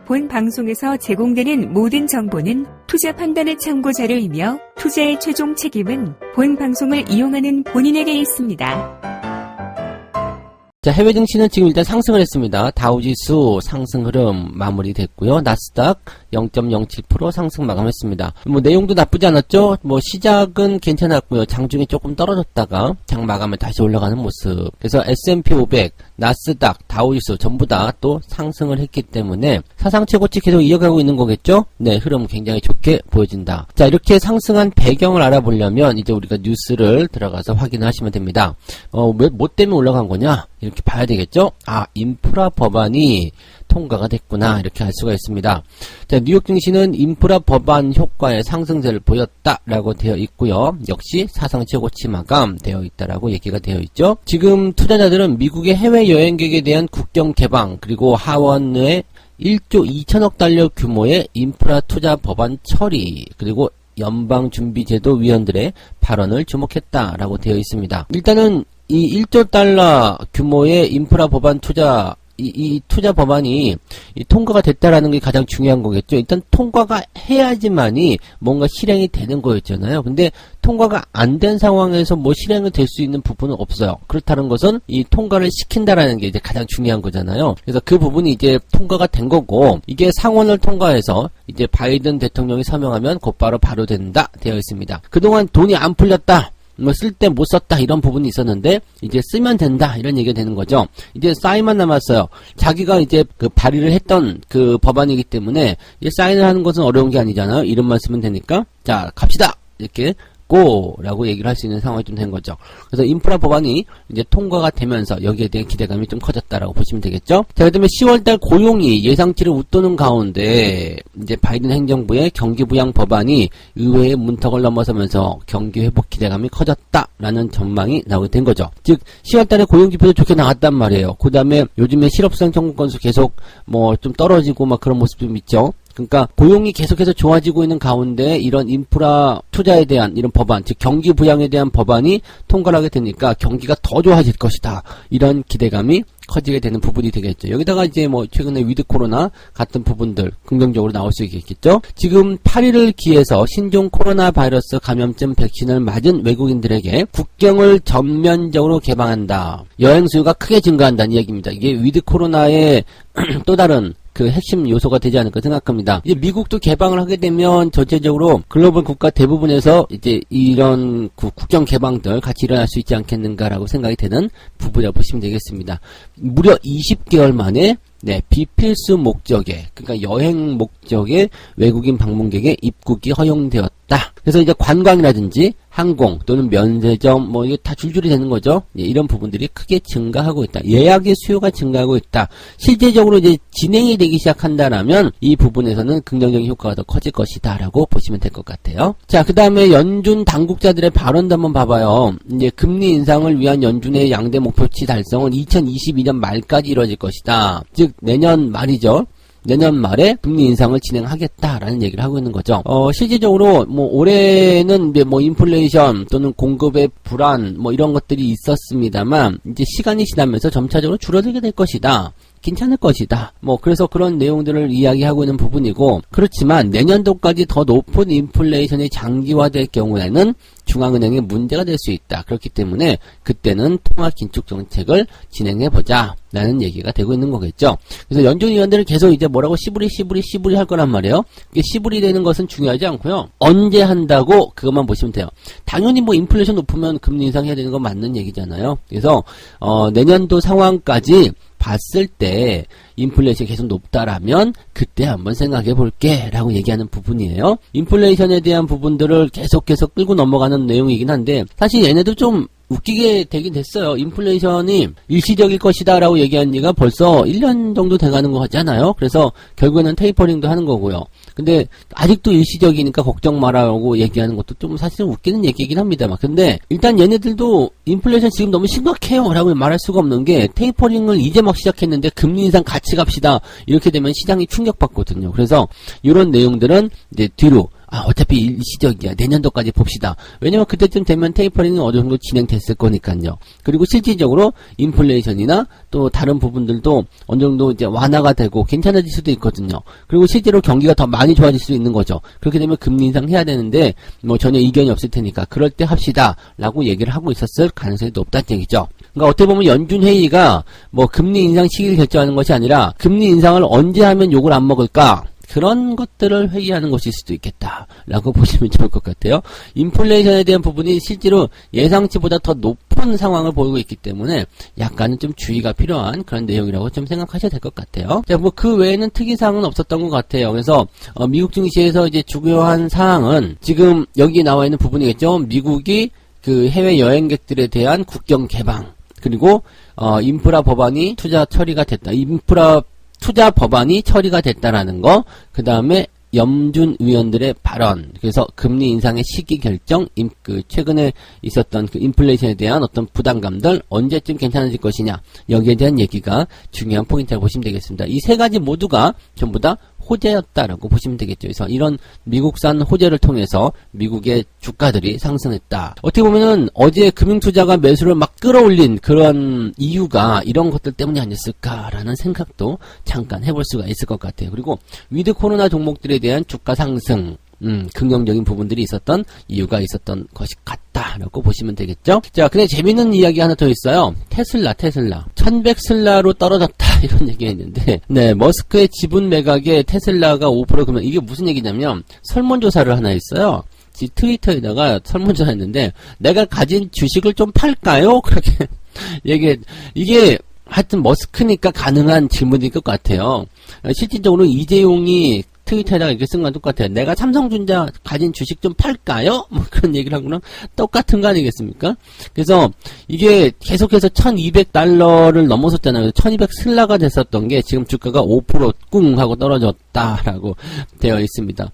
본 방송에서 제공되는 모든 정보는 투자 판단의 참고 자료이며 투자의 최종 책임은 본 방송을 이용하는 본인에게 있습니다. 자, 해외 증시는 지금 일단 상승을 했습니다. 다우지수 상승 흐름 마무리됐고요. 나스닥 0.07% 상승 마감했습니다. 뭐 내용도 나쁘지 않았죠? 뭐 시작은 괜찮았고요. 장중에 조금 떨어졌다가 장 마감에 다시 올라가는 모습. 그래서 S&P 500, 나스닥, 다우지수 전부 다 또 상승을 했기 때문에 사상 최고치 계속 이어가고 있는 거겠죠? 네, 흐름 굉장히 좋게 보여진다. 자, 이렇게 상승한 배경을 알아보려면 이제 우리가 뉴스를 들어가서 확인하시면 됩니다. 뭐 때문에 올라간 거냐? 이렇게 봐야 되겠죠? 아, 인프라 법안이 통과가 됐구나, 이렇게 알 수가 있습니다. 자, 뉴욕 증시는 인프라 법안 효과의 상승세를 보였다라고 되어 있고요. 역시 사상 최고치 마감되어 있다라고 얘기가 되어 있죠. 지금 투자자들은 미국의 해외 여행객에 대한 국경 개방, 그리고 하원의 1조 2천억 달러 규모의 인프라 투자 법안 처리, 그리고 연방준비제도 위원들의 발언을 주목했다라고 되어 있습니다. 일단은 이 1조 달러 규모의 인프라 법안 투자, 이 투자 법안이 통과가 됐다라는 게 가장 중요한 거겠죠. 일단 통과가 해야지만이 뭔가 실행이 되는 거였잖아요. 근데 통과가 안 된 상황에서 뭐 실행이 될 수 있는 부분은 없어요. 그렇다는 것은 이 통과를 시킨다라는 게 이제 가장 중요한 거잖아요. 그래서 그 부분이 이제 통과가 된 거고, 이게 상원을 통과해서 이제 바이든 대통령이 서명하면 곧바로 된다 되어 있습니다. 그동안 돈이 안 풀렸다, 뭐 쓸 때 못 썼다, 이런 부분이 있었는데 이제 쓰면 된다, 이런 얘기가 되는 거죠. 이제 사인만 남았어요. 자기가 이제 그 발의를 했던 그 법안이기 때문에 이제 사인을 하는 것은 어려운 게 아니잖아요. 이름만 쓰면 되니까. 자, 갑시다, 이렇게 고라고 얘기를 할 수 있는 상황이 좀 된 거죠. 그래서 인프라 법안이 이제 통과가 되면서 여기에 대한 기대감이 좀 커졌다라고 보시면 되겠죠. 자, 그 다음에 10월달 고용이 예상치를 웃도는 가운데 이제 바이든 행정부의 경기 부양 법안이 의회의 문턱을 넘어서면서 경기 회복 기대감이 커졌다라는 전망이 나오게 된 거죠. 즉 10월달에 고용 지표도 좋게 나왔단 말이에요. 그 다음에 요즘에 실업수당 청구 건수 계속 뭐 좀 떨어지고 막 그런 모습 좀 있죠. 그러니까 고용이 계속해서 좋아지고 있는 가운데 이런 인프라 투자에 대한 이런 법안, 즉 경기 부양에 대한 법안이 통과를 하게 되니까 경기가 더 좋아질 것이다, 이런 기대감이 커지게 되는 부분이 되겠죠. 여기다가 이제 뭐 최근에 위드 코로나 같은 부분들 긍정적으로 나올 수 있겠죠. 지금 8일을 기해서 신종 코로나 바이러스 감염증 백신을 맞은 외국인들에게 국경을 전면적으로 개방한다. 여행 수요가 크게 증가한다는 이야기입니다. 이게 위드 코로나의 또 다른 그 핵심 요소가 되지 않을까 생각합니다. 이제 미국도 개방을 하게 되면 전체적으로 글로벌 국가 대부분에서 이제 이런 국경 개방들 같이 일어날 수 있지 않겠는가라고 생각이 되는 부분이라고 보시면 되겠습니다. 무려 20개월 만에 비필수 목적의, 그러니까 여행 목적의 외국인 방문객의 입국이 허용되었다. 그래서 이제 관광이라든지 항공 또는 면세점 뭐 이게 다 줄줄이 되는 거죠. 이런 부분들이 크게 증가하고 있다. 예약의 수요가 증가하고 있다. 실제적으로 이제 진행이 되기 시작한다라면 이 부분에서는 긍정적인 효과가 더 커질 것이다라고 보시면 될 것 같아요. 자, 그 다음에 연준 당국자들의 발언도 한번 봐봐요. 이제 금리 인상을 위한 연준의 양대 목표치 달성은 2022년 말까지 이루어질 것이다. 즉 내년 말이죠. 내년 말에 금리 인상을 진행하겠다라는 얘기를 하고 있는 거죠. 실질적으로 뭐 올해는 이제 뭐 인플레이션 또는 공급의 불안 뭐 이런 것들이 있었습니다만 이제 시간이 지나면서 점차적으로 줄어들게 될 것이다. 괜찮을 것이다. 뭐 그래서 그런 내용들을 이야기하고 있는 부분이고, 그렇지만 내년도까지 더 높은 인플레이션이 장기화될 경우에는 중앙은행에 문제가 될 수 있다. 그렇기 때문에 그때는 통화 긴축 정책을 진행해보자 라는 얘기가 되고 있는 거겠죠. 그래서 연준 위원들은 계속 이제 뭐라고 시부리 할 거란 말이에요. 이게 시부리 되는 것은 중요하지 않고요. 언제 한다고 그것만 보시면 돼요. 당연히 뭐 인플레이션 높으면 금리 인상해야 되는 건 맞는 얘기잖아요. 그래서 내년도 상황까지 봤을 때 인플레이션이 계속 높다라면 그때 한번 생각해 볼게 라고 얘기하는 부분이에요. 인플레이션에 대한 부분들을 계속해서 끌고 넘어가는 내용이긴 한데 사실 얘네도 좀 웃기게 되긴 됐어요. 인플레이션이 일시적일 것이다 라고 얘기한 지가 벌써 1년 정도 돼가는 것 같지 않아요? 그래서 결국에는 테이퍼링도 하는 거고요. 근데 아직도 일시적이니까 걱정 마라고 얘기하는 것도 좀 사실은 웃기는 얘기이긴 합니다만, 근데 일단 얘네들도 인플레이션 지금 너무 심각해요 라고 말할 수가 없는 게, 테이퍼링을 이제 막 시작했는데 금리 인상 같이 갑시다 이렇게 되면 시장이 충격받거든요. 그래서 이런 내용들은 이제 뒤로 어차피 일시적이야. 내년도까지 봅시다. 왜냐면 그때쯤 되면 테이퍼링은 어느 정도 진행됐을 거니까요. 그리고 실질적으로 인플레이션이나 또 다른 부분들도 어느 정도 이제 완화가 되고 괜찮아질 수도 있거든요. 그리고 실제로 경기가 더 많이 좋아질 수 있는 거죠. 그렇게 되면 금리 인상 해야 되는데 뭐 전혀 이견이 없을 테니까 그럴 때 합시다 라고 얘기를 하고 있었을 가능성이 높다는 얘기죠. 그러니까 어떻게 보면 연준 회의가 뭐 금리 인상 시기를 결정하는 것이 아니라 금리 인상을 언제 하면 욕을 안 먹을까, 그런 것들을 회의하는 것일 수도 있겠다라고 보시면 좋을 것 같아요. 인플레이션에 대한 부분이 실제로 예상치보다 더 높은 상황을 보이고 있기 때문에 약간은 좀 주의가 필요한 그런 내용이라고 좀 생각하셔야 될 것 같아요. 자, 뭐 그 외에는 특이사항은 없었던 것 같아요. 그래서 미국 증시에서 이제 중요한 사항은 지금 여기 나와 있는 부분이겠죠. 미국이 그 해외 여행객들에 대한 국경 개방, 그리고 인프라 법안이 투자 처리가 됐다. 인프라 투자 법안이 처리가 됐다라는 거, 그 다음에 염준 의원들의 발언, 그래서 금리 인상의 시기 결정, 최근에 있었던 그 인플레이션에 대한 어떤 부담감들 언제쯤 괜찮아질 것이냐, 여기에 대한 얘기가 중요한 포인트라고 보시면 되겠습니다. 이 세 가지 모두가 전부 다 호재였다라고 보시면 되겠죠. 그래서 이런 미국산 호재를 통해서 미국의 주가들이 상승했다. 어떻게 보면은 어제 금융투자가 매수를 막 끌어올린 그런 이유가 이런 것들 때문이 아니었을까라는 생각도 잠깐 해볼 수가 있을 것 같아요. 그리고 위드 코로나 종목들에 대한 주가 상승, 긍정적인 부분들이 있었던 이유가 있었던 것이 같다라고 보시면 되겠죠. 자, 근데 재밌는 이야기 하나 더 있어요. 테슬라 1100슬라로 떨어졌다 이런 얘기가 있는데, 네, 머스크의 지분 매각에 테슬라가 5% 그러면 이게 무슨 얘기냐면 설문조사를 하나 했어요. 트위터에다가 설문조사 했는데, 내가 가진 주식을 좀 팔까요? 그렇게 이게 하여튼 머스크니까 가능한 질문일 것 같아요. 실질적으로 이재용이 트위터에다가 이렇게 쓴 건 똑같아요. 내가 삼성전자 가진 주식 좀 팔까요? 뭐 그런 얘기를 한 거랑 똑같은 거 아니겠습니까? 그래서 이게 계속해서 $1200를 넘어섰잖아요. 1200슬라가 됐었던 게 지금 주가가 5% 꿍 하고 떨어졌다라고 되어 있습니다.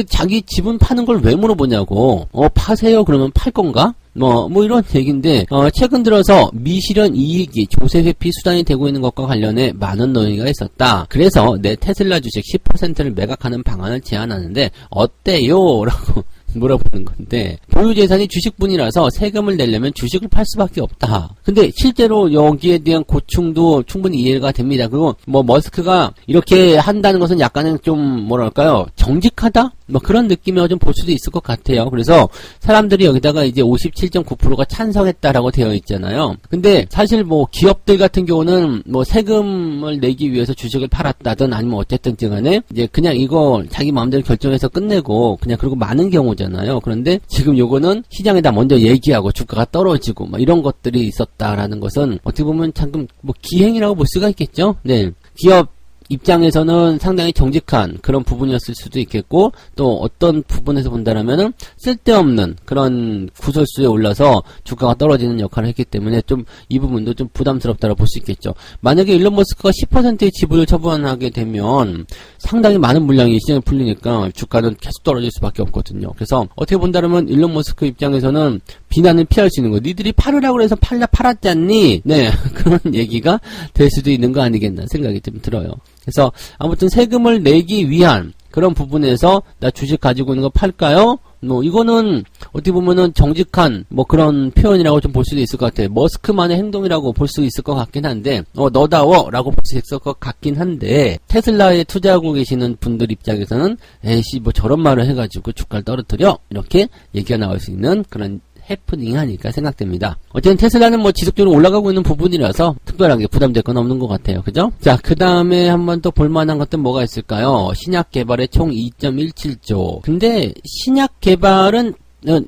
자기 지분 파는 걸 왜 물어보냐고. 파세요? 그러면 팔 건가? 뭐 이런 얘기인데, 최근 들어서 미실현 이익이 조세 회피 수단이 되고 있는 것과 관련해 많은 논의가 있었다. 그래서 내 테슬라 주식 10%를 매각하는 방안을 제안하는데 어때요? 라고 물어보는 건데, 보유재산이 주식분이라서 세금을 내려면 주식을 팔 수밖에 없다. 근데 실제로 여기에 대한 고충도 충분히 이해가 됩니다. 그리고 뭐 머스크가 이렇게 한다는 것은 약간은 좀 뭐랄까요, 정직하다? 뭐 그런 느낌이라고 좀 볼 수도 있을 것 같아요. 그래서 사람들이 여기다가 이제 57.9%가 찬성했다라고 되어 있잖아요. 근데 사실 뭐 기업들 같은 경우는 뭐 세금을 내기 위해서 주식을 팔았다든 아니면 어쨌든 간에 이제 그냥 이거 자기 마음대로 결정해서 끝내고 그냥 그러고 마는 경우잖아요. 그런데 지금 요거는 시장에다 먼저 얘기하고 주가가 떨어지고 뭐 이런 것들이 있었다라는 것은 어떻게 보면 참 뭐 기행이라고 볼 수가 있겠죠. 네. 기업 입장에서는 상당히 정직한 그런 부분이었을 수도 있겠고, 또 어떤 부분에서 본다라면은 쓸데없는 그런 구설수에 올라서 주가가 떨어지는 역할을 했기 때문에 좀 이 부분도 좀 부담스럽다고 볼 수 있겠죠. 만약에 일론 머스크가 10%의 지분을 처분하게 되면 상당히 많은 물량이 시장에 풀리니까 주가는 계속 떨어질 수밖에 없거든요. 그래서 어떻게 본다면 일론 머스크 입장에서는 비난을 피할 수 있는 거. 니들이 팔으라고 해서 팔았지 않니? 네, 그런 얘기가 될 수도 있는 거 아니겠나 생각이 좀 들어요. 그래서 아무튼 세금을 내기 위한 그런 부분에서 나 주식 가지고 있는 거 팔까요? 뭐 이거는 어떻게 보면은 정직한 뭐 그런 표현이라고 좀 볼 수도 있을 것 같아요. 머스크만의 행동이라고 볼 수 있을 것 같긴 한데, 너다워 라고 볼 수 있을 것 같긴 한데, 테슬라에 투자하고 계시는 분들 입장에서는 에이씨 뭐 저런 말을 해가지고 주가를 떨어뜨려 이렇게 얘기가 나올 수 있는 그런 해프닝이 아닐까 생각됩니다. 어쨌든 테슬라는 뭐 지속적으로 올라가고 있는 부분이라서 특별하게 부담될 건 없는 것 같아요. 그죠? 자, 그 다음에 한번 또 볼만한 것들 뭐가 있을까요? 신약 개발에 총 2.17조. 근데 신약 개발은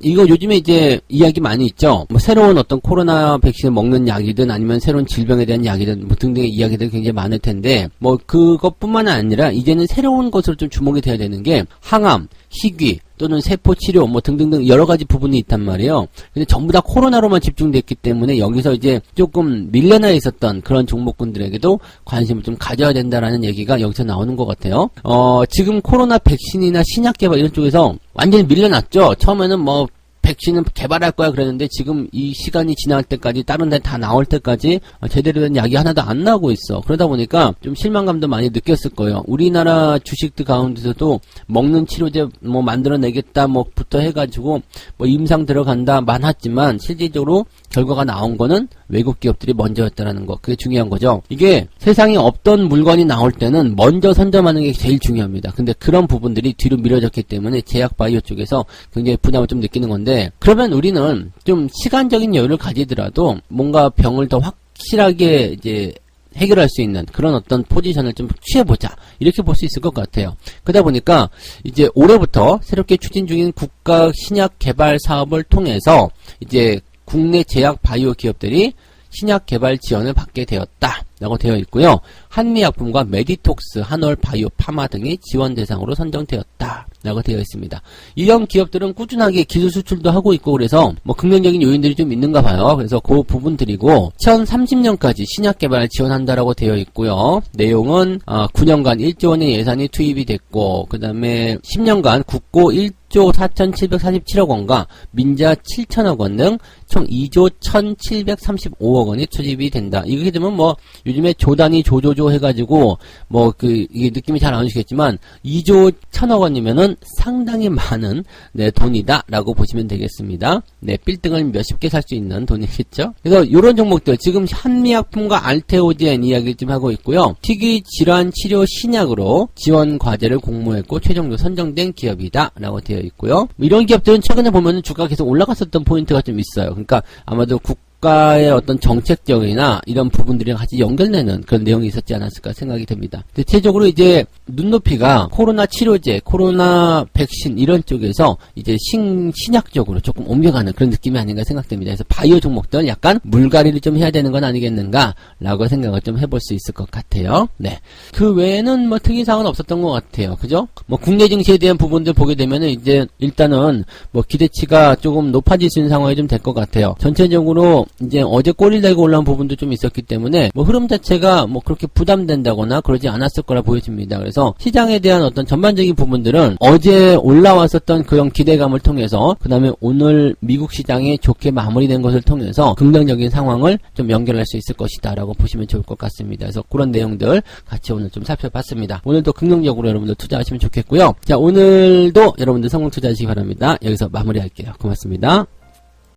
이거 요즘에 이제 이야기 많이 있죠. 뭐 새로운 어떤 코로나 백신을 먹는 약이든 아니면 새로운 질병에 대한 약이든 뭐 등등의 이야기들이 굉장히 많을 텐데, 뭐 그것뿐만 아니라 이제는 새로운 것으로 좀 주목이 돼야 되는 게 항암, 희귀 또는 세포 치료 뭐 등등등 여러 가지 부분이 있단 말이에요. 근데 전부 다 코로나로만 집중됐기 때문에 여기서 이제 조금 밀려나 있었던 그런 종목군들에게도 관심을 좀 가져야 된다라는 얘기가 여기서 나오는 것 같아요. 지금 코로나 백신이나 신약 개발 이런 쪽에서 완전히 밀려났죠. 처음에는 뭐 백신은 개발할 거야 그랬는데 지금 이 시간이 지날 때까지 다른 데 다 나올 때까지 제대로 된 약이 하나도 안 나오고 있어. 그러다 보니까 좀 실망감도 많이 느꼈을 거예요. 우리나라 주식들 가운데서도 먹는 치료제 뭐 만들어내겠다 뭐부터 해가지고 뭐 임상 들어간다 많았지만 실질적으로 결과가 나온 거는 외국 기업들이 먼저였다라는 거. 그게 중요한 거죠. 이게 세상에 없던 물건이 나올 때는 먼저 선점하는 게 제일 중요합니다. 근데 그런 부분들이 뒤로 미뤄졌기 때문에 제약바이오 쪽에서 굉장히 부담을 좀 느끼는 건데, 그러면 우리는 좀 시간적인 여유를 가지더라도 뭔가 병을 더 확실하게 이제 해결할 수 있는 그런 어떤 포지션을 좀 취해보자, 이렇게 볼 수 있을 것 같아요. 그러다 보니까 이제 올해부터 새롭게 추진 중인 국가 신약 개발 사업을 통해서 이제 국내 제약 바이오 기업들이 신약 개발 지원을 받게 되었다라고 되어 있고요. 한미약품과 메디톡스, 한올 바이오 파마 등이 지원 대상으로 선정되었다라고 되어 있습니다. 이런 기업들은 꾸준하게 기술 수출도 하고 있고 그래서 뭐 긍정적인 요인들이 좀 있는가 봐요. 그래서 그 부분들이고 2030년까지 신약 개발을 지원한다라고 되어 있고요. 내용은 9년간 1조 원의 예산이 투입이 됐고, 그 다음에 10년간 국고 1조 4,747억 원과 민자 7천억 원 등 총 2조 1,735억 원이 투입이 된다. 이게 되면 뭐 요즘에 조단위 조조조 해가지고 뭐 이게 느낌이 잘 안 오시겠지만 2조 1,000억 원이면은 상당히 많은 돈이다라고 보시면 되겠습니다. 빌딩을 몇십 개 살 수 있는 돈이겠죠. 그래서 요런 종목들 지금 한미약품과 알테오젠 이야기를 좀 하고 있고요. 특이 질환 치료 신약으로 지원 과제를 공모했고 최종적으로 선정된 기업이다라고 되어 있고요. 이런 기업들은 최근에 보면은 주가가 계속 올라갔었던 포인트가 좀 있어요. 그러니까 아마도 국가의 어떤 정책적이나 이런 부분들이랑 같이 연결되는 그런 내용이 있었지 않았을까 생각이 됩니다. 대체적으로 이제 눈높이가 코로나 치료제, 코로나 백신 이런 쪽에서 이제 신약 쪽으로 조금 옮겨가는 그런 느낌이 아닌가 생각됩니다. 그래서 바이오 종목들 약간 물갈이를 좀 해야 되는 건 아니겠는가 라고 생각을 좀 해볼 수 있을 것 같아요. 그 외에는 뭐 특이사항은 없었던 것 같아요. 그죠? 뭐 국내 증시에 대한 부분들 보게 되면은 이제 일단은 뭐 기대치가 조금 높아질 수 있는 상황이 좀 될 것 같아요. 전체적으로 이제 어제 꼬리를 달고 올라온 부분도 좀 있었기 때문에 뭐 흐름 자체가 뭐 그렇게 부담된다거나 그러지 않았을 거라 보여집니다. 그래서 시장에 대한 어떤 전반적인 부분들은 어제 올라왔었던 그런 기대감을 통해서 그 다음에 오늘 미국 시장이 좋게 마무리된 것을 통해서 긍정적인 상황을 좀 연결할 수 있을 것이다 라고 보시면 좋을 것 같습니다. 그래서 그런 내용들 같이 오늘 좀 살펴봤습니다. 오늘도 긍정적으로 여러분들 투자하시면 좋겠고요. 자, 오늘도 여러분들 성공 투자하시기 바랍니다. 여기서 마무리할게요. 고맙습니다.